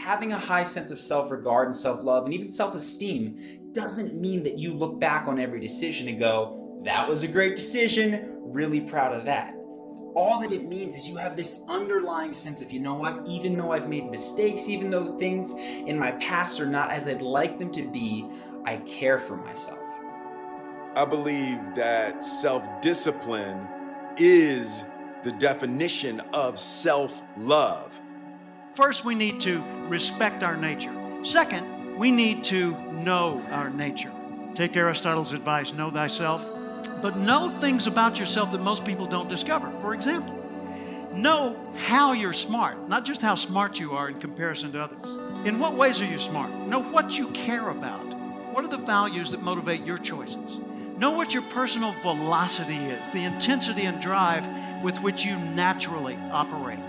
Having a high sense of self-regard and self-love and even self-esteem doesn't mean that you look back on every decision and go, that was a great decision, really proud of that. All that it means is you have this underlying sense of, you know what, even though I've made mistakes, even though things in my past are not as I'd like them to be, I care for myself. I believe that self-discipline is the definition of self-love. First, we need to respect our nature. Second, we need to know our nature. Take Aristotle's advice, know thyself, but know things about yourself that most people don't discover. For example, know how you're smart, not just how smart you are in comparison to others. In what ways are you smart? Know what you care about. What are the values that motivate your choices? Know what your personal velocity is, the intensity and drive with which you naturally operate.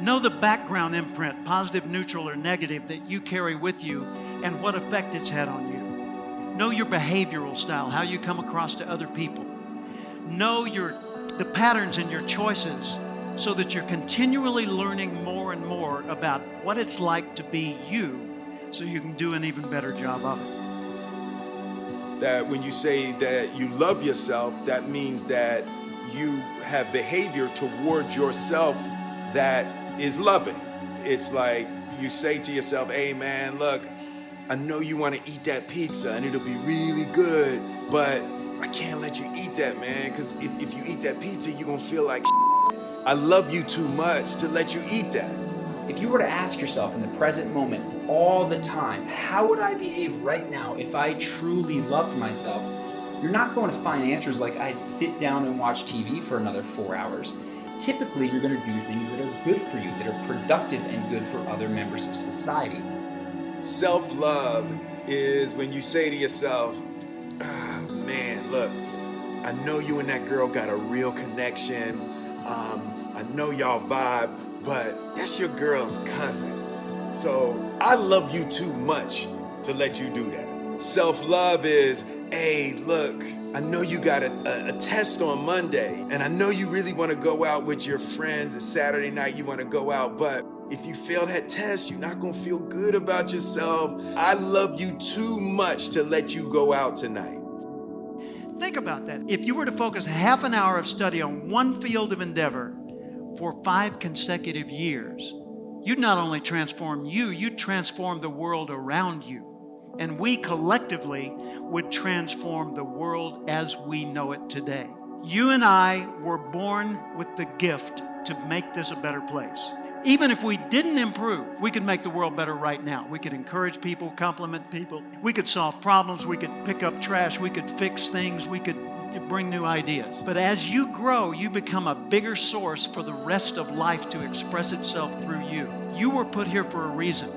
Know the background imprint, positive, neutral, or negative, that you carry with you and what effect it's had on you. Know your behavioral style, how you come across to other people. Know the patterns in your choices so that you're continually learning more and more about what it's like to be you so you can do an even better job of it. That when you say that you love yourself, that means that you have behavior towards yourself that is loving. It's like you say to yourself, hey man, look, I know you want to eat that pizza and it'll be really good, but I can't let you eat that, man, because if you eat that pizza, you're going to feel like I love you too much to let you eat that. If you were to ask yourself in the present moment all the time, how would I behave right now if I truly loved myself? You're not going to find answers like I'd sit down and watch TV for another 4 hours. Typically, you're going to do things that are good for you, that are productive and good for other members of society. Self-love is when you say to yourself, oh, man, look, I know you and that girl got a real connection. I know y'all vibe, but that's your girl's cousin. So I love you too much to let you do that. Self-love is, hey, look, I know you got a test on Monday, and I know you really want to go out with your friends. It's Saturday night, you want to go out, but if you fail that test, you're not going to feel good about yourself. I love you too much to let you go out tonight. Think about that. If you were to focus half an hour of study on one field of endeavor for 5 consecutive years, you'd not only transform you'd transform the world around you. And we collectively would transform the world as we know it today. You and I were born with the gift to make this a better place. Even if we didn't improve, we could make the world better right now. We could encourage people, compliment people. We could solve problems. We could pick up trash. We could fix things. We could bring new ideas. But as you grow, you become a bigger source for the rest of life to express itself through you. You were put here for a reason.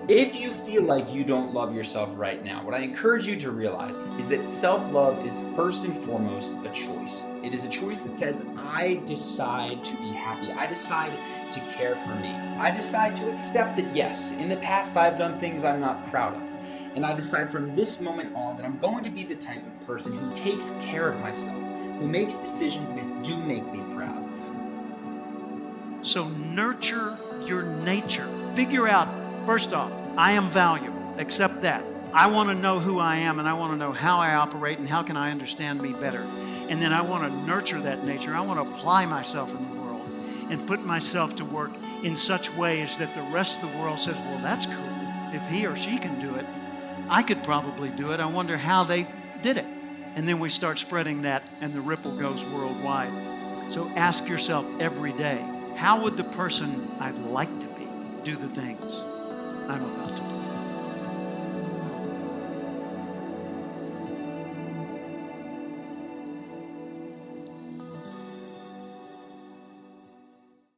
If you feel like you don't love yourself right now, what I encourage you to realize is that self-love is first and foremost a choice. It is a choice that says, I decide to be happy. I decide to care for me. I decide to accept that, yes, in the past I've done things I'm not proud of. And I decide from this moment on that I'm going to be the type of person who takes care of myself, who makes decisions that do make me proud. So nurture your nature. Figure out, first off, I am valuable. Accept that. I want to know who I am, and I want to know how I operate and how can I understand me better. And then I want to nurture that nature. I want to apply myself in the world and put myself to work in such ways that the rest of the world says, well, that's cool. If he or she can do it, I could probably do it. I wonder how they did it. And then we start spreading that, and the ripple goes worldwide. So ask yourself every day, how would the person I'd like to be do the things I'm about to do?